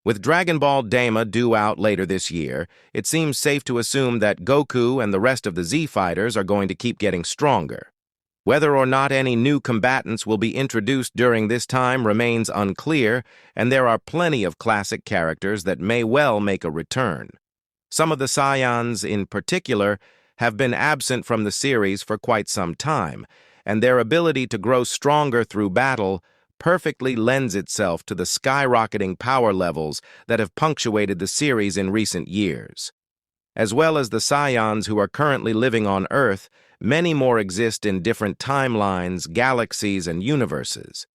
With Dragon Ball Daima due out later this year, it seems safe to assume that Goku and the rest of the Z fighters are going to keep getting stronger. Whether or not any new combatants will be introduced during this time remains unclear, and there are plenty of classic characters that may well make a return. Some of the Saiyans, in particular, have been absent from the series for quite some time, and their ability to grow stronger through battle perfectly lends itself to the skyrocketing power levels that have punctuated the series in recent years. As well as the Saiyans who are currently living on Earth, many more exist in different timelines, galaxies, and universes.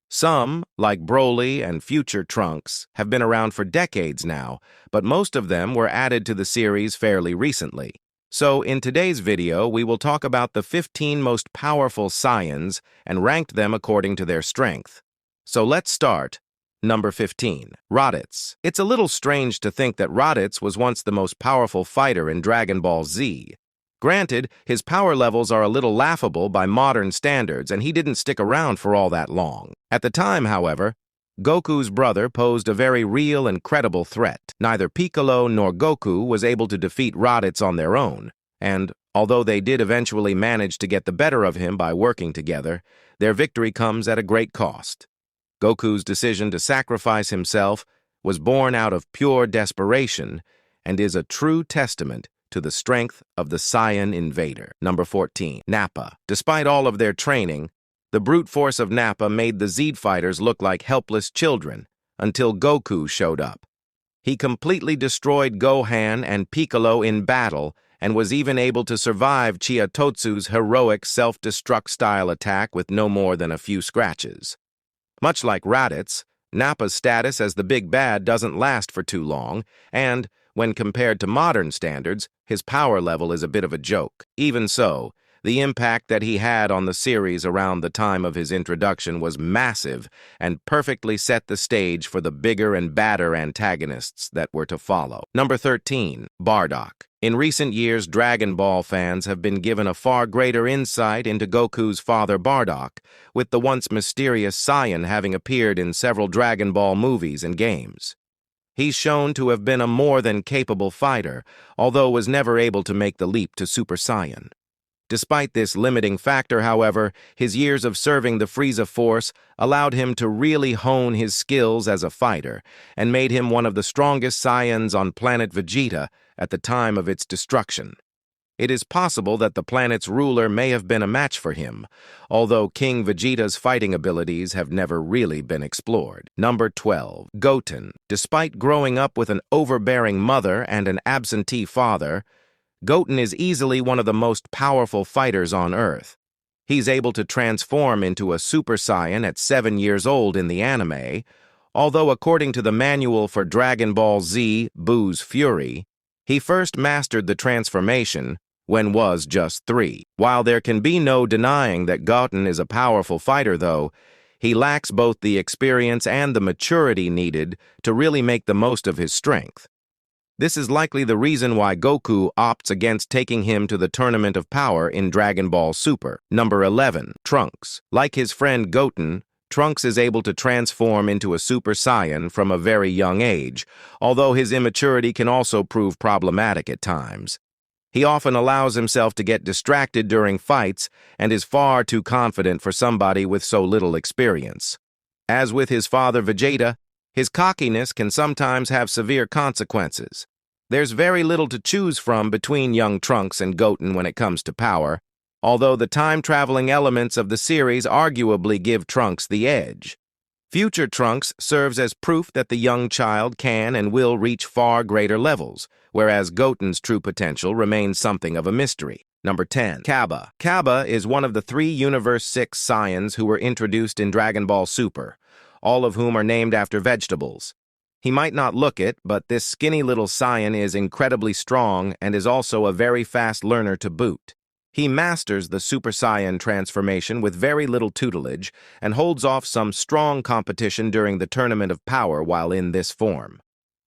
Some, like Broly and future Trunks, have been around for decades now, but most of them were added to the series fairly recently. So, in today's video, we will talk about the 15 most powerful Saiyans and ranked them according to their strength. So let's start. Number 15. Rodit. It's a little strange to think that Rodit was once the most powerful fighter in Dragon Ball Z. Granted, his power levels are a little laughable by modern standards, and he didn't stick around for all that long. At the time, however, Goku's brother posed a very real and credible threat. Neither Piccolo nor Goku was able to defeat Rodit on their own, and, although they did eventually manage to get the better of him by working together, their victory comes at a great cost. Goku's decision to sacrifice himself was born out of pure desperation and is a true testament to the strength of the Saiyan invader. Number 14. Nappa. Despite all of their training, the brute force of Nappa made the Z fighters look like helpless children until Goku showed up. He completely destroyed Gohan and Piccolo in battle and was even able to survive Chiatotsu's heroic self-destruct style attack with no more than a few scratches. Much like Raditz, Nappa's status as the big bad doesn't last for too long, and, when compared to modern standards, his power level is a bit of a joke. Even so, the impact that he had on the series around the time of his introduction was massive and perfectly set the stage for the bigger and badder antagonists that were to follow. Number 13. Bardock. In recent years, Dragon Ball fans have been given a far greater insight into Goku's father Bardock, with the once mysterious Saiyan having appeared in several Dragon Ball movies and games. He's shown to have been a more than capable fighter, although was never able to make the leap to Super Saiyan. Despite this limiting factor, however, his years of serving the Frieza Force allowed him to really hone his skills as a fighter and made him one of the strongest Saiyans on planet Vegeta at the time of its destruction. It is possible that the planet's ruler may have been a match for him, although King Vegeta's fighting abilities have never really been explored. Number 12. Goten. Despite growing up with an overbearing mother and an absentee father, Goten is easily one of the most powerful fighters on Earth. He's able to transform into a Super Saiyan at 7 years old in the anime, although according to the manual for Dragon Ball Z, Buu's Fury, he first mastered the transformation when was just 3. While there can be no denying that Goten is a powerful fighter, though, he lacks both the experience and the maturity needed to really make the most of his strength. This is likely the reason why Goku opts against taking him to the Tournament of Power in Dragon Ball Super. Number 11. Trunks. Like his friend Goten, Trunks is able to transform into a Super Saiyan from a very young age, although his immaturity can also prove problematic at times. He often allows himself to get distracted during fights and is far too confident for somebody with so little experience. As with his father Vegeta, his cockiness can sometimes have severe consequences. There's very little to choose from between young Trunks and Goten when it comes to power, although the time-traveling elements of the series arguably give Trunks the edge. Future Trunks serves as proof that the young child can and will reach far greater levels, whereas Goten's true potential remains something of a mystery. Number 10. Cabba. Cabba is one of the 3 Universe 6 Saiyans who were introduced in Dragon Ball Super, all of whom are named after vegetables. He might not look it, but this skinny little Saiyan is incredibly strong and is also a very fast learner to boot. He masters the Super Saiyan transformation with very little tutelage and holds off some strong competition during the Tournament of Power while in this form.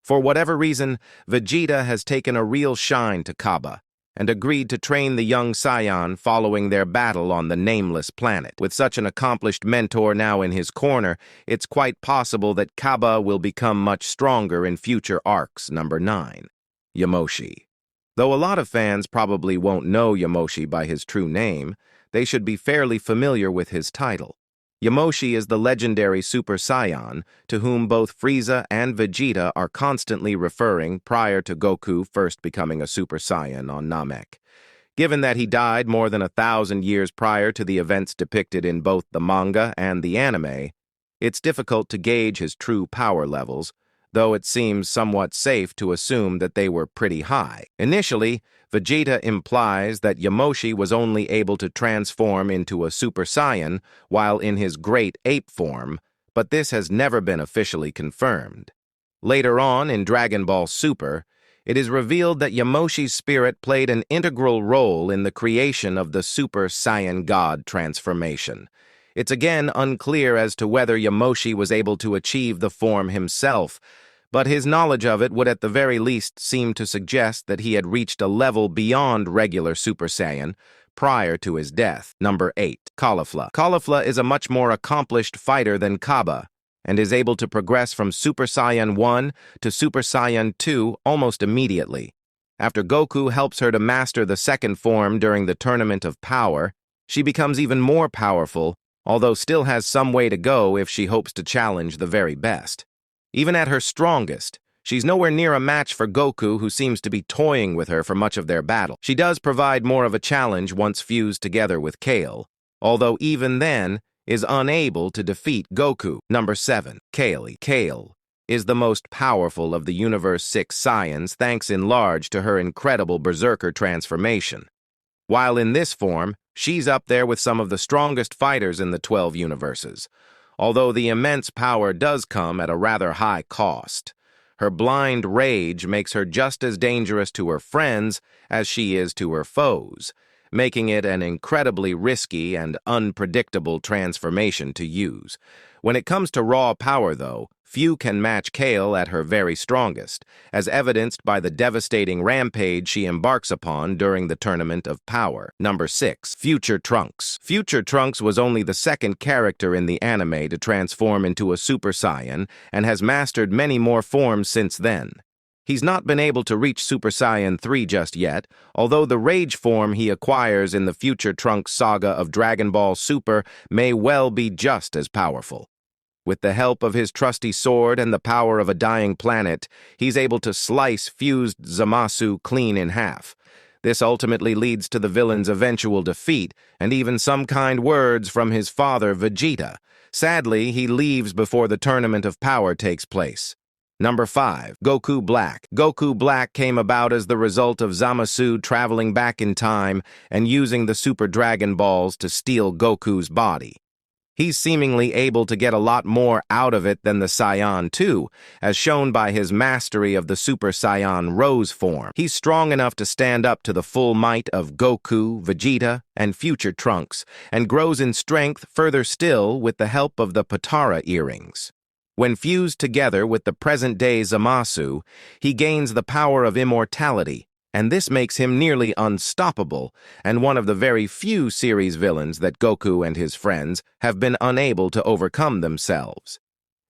For whatever reason, Vegeta has taken a real shine to Cabba, and agreed to train the young Saiyan following their battle on the nameless planet. With such an accomplished mentor now in his corner, it's quite possible that Cabba will become much stronger in future arcs. Number 9. Yamoshi. Though a lot of fans probably won't know Yamoshi by his true name, they should be fairly familiar with his title. Yamoshi is the legendary Super Saiyan to whom both Frieza and Vegeta are constantly referring prior to Goku first becoming a Super Saiyan on Namek. Given that he died more than 1,000 years prior to the events depicted in both the manga and the anime, it's difficult to gauge his true power levels, though it seems somewhat safe to assume that they were pretty high. Initially, Vegeta implies that Yamoshi was only able to transform into a Super Saiyan while in his great ape form, but this has never been officially confirmed. Later on in Dragon Ball Super, it is revealed that Yamoshi's spirit played an integral role in the creation of the Super Saiyan God transformation. It's again unclear as to whether Yamoshi was able to achieve the form himself, but his knowledge of it would at the very least seem to suggest that he had reached a level beyond regular Super Saiyan prior to his death. Number 8. Caulifla. Caulifla is a much more accomplished fighter than Cabba, and is able to progress from Super Saiyan 1 to Super Saiyan 2 almost immediately. After Goku helps her to master the second form during the Tournament of Power, she becomes even more powerful, although still has some way to go if she hopes to challenge the very best. Even at her strongest, she's nowhere near a match for Goku, who seems to be toying with her for much of their battle. She does provide more of a challenge once fused together with Kale, although even then is unable to defeat Goku. Number 7. Kale. Kale is the most powerful of the Universe 6 Saiyans thanks in large to her incredible Berserker transformation. While in this form, she's up there with some of the strongest fighters in the 12 universes, although the immense power does come at a rather high cost. Her blind rage makes her just as dangerous to her friends as she is to her foes, making it an incredibly risky and unpredictable transformation to use. When it comes to raw power, though, few can match Kale at her very strongest, as evidenced by the devastating rampage she embarks upon during the Tournament of Power. Number 6. Future Trunks. Future Trunks was only the second character in the anime to transform into a Super Saiyan and has mastered many more forms since then. He's not been able to reach Super Saiyan 3 just yet, although the rage form he acquires in the Future Trunks saga of Dragon Ball Super may well be just as powerful. With the help of his trusty sword and the power of a dying planet, he's able to slice fused Zamasu clean in half. This ultimately leads to the villain's eventual defeat, and even some kind words from his father, Vegeta. Sadly, he leaves before the Tournament of Power takes place. Number 5. Goku Black. Goku Black came about as the result of Zamasu traveling back in time and using the Super Dragon Balls to steal Goku's body. He's seemingly able to get a lot more out of it than the Saiyan 2, as shown by his mastery of the Super Saiyan Rose form. He's strong enough to stand up to the full might of Goku, Vegeta, and Future Trunks, and grows in strength further still with the help of the Potara earrings. When fused together with the present-day Zamasu, he gains the power of immortality, and this makes him nearly unstoppable, and one of the very few series villains that Goku and his friends have been unable to overcome themselves.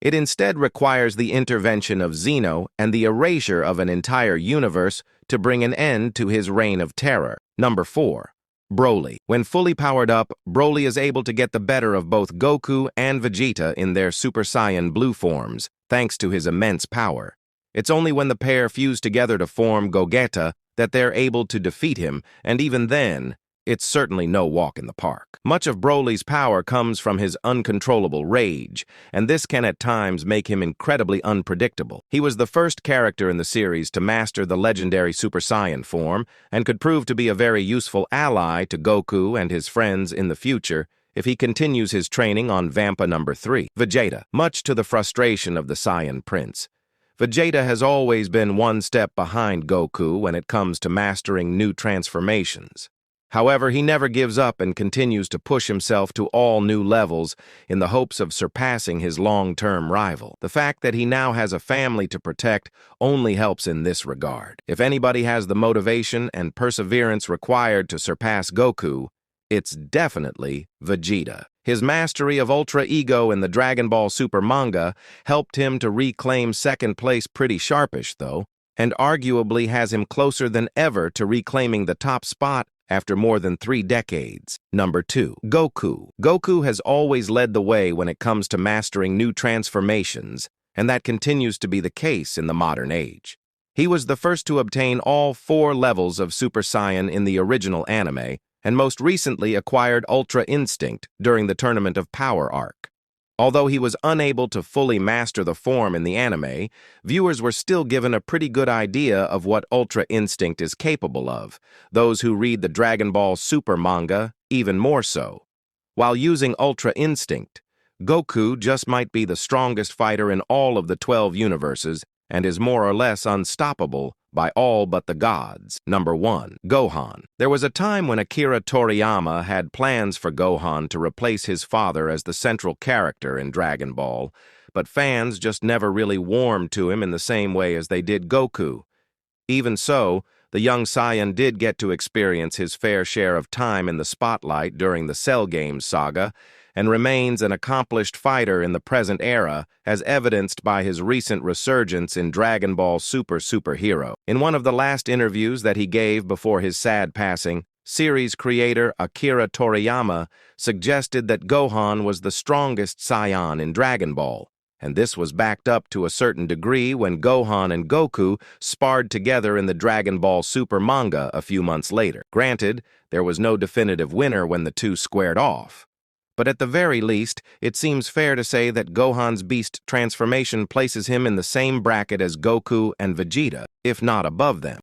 It instead requires the intervention of Zeno and the erasure of an entire universe to bring an end to his reign of terror. Number 4. Broly. When fully powered up, Broly is able to get the better of both Goku and Vegeta in their Super Saiyan Blue forms, thanks to his immense power. It's only when the pair fuse together to form Gogeta that they're able to defeat him, and even then, it's certainly no walk in the park. Much of Broly's power comes from his uncontrollable rage, and this can at times make him incredibly unpredictable. He was the first character in the series to master the legendary Super Saiyan form, and could prove to be a very useful ally to Goku and his friends in the future if he continues his training on Vampa number 3. Vegeta. Much to the frustration of the Saiyan Prince, Vegeta has always been one step behind Goku when it comes to mastering new transformations. However, he never gives up and continues to push himself to all new levels in the hopes of surpassing his long-term rival. The fact that he now has a family to protect only helps in this regard. If anybody has the motivation and perseverance required to surpass Goku, it's definitely Vegeta. His mastery of Ultra Ego in the Dragon Ball Super manga helped him to reclaim second place pretty sharpish, though, and arguably has him closer than ever to reclaiming the top spot after more than 3 decades. Number 2. Goku. Goku has always led the way when it comes to mastering new transformations, and that continues to be the case in the modern age. He was the first to obtain all 4 levels of Super Saiyan in the original anime, and most recently acquired Ultra Instinct during the Tournament of Power arc. Although he was unable to fully master the form in the anime, viewers were still given a pretty good idea of what Ultra Instinct is capable of, those who read the Dragon Ball Super manga even more so. While using Ultra Instinct, Goku just might be the strongest fighter in all of the 12 universes and is more or less unstoppable by all but the gods. Number 1. Gohan. There was a time when Akira Toriyama had plans for Gohan to replace his father as the central character in Dragon Ball, but fans just never really warmed to him in the same way as they did Goku. Even so, the young Saiyan did get to experience his fair share of time in the spotlight during the Cell Games saga, and remains an accomplished fighter in the present era, as evidenced by his recent resurgence in Dragon Ball Superhero. In one of the last interviews that he gave before his sad passing, series creator Akira Toriyama suggested that Gohan was the strongest Saiyan in Dragon Ball, and this was backed up to a certain degree when Gohan and Goku sparred together in the Dragon Ball Super manga a few months later. Granted, there was no definitive winner when the two squared off, but at the very least, it seems fair to say that Gohan's beast transformation places him in the same bracket as Goku and Vegeta, if not above them.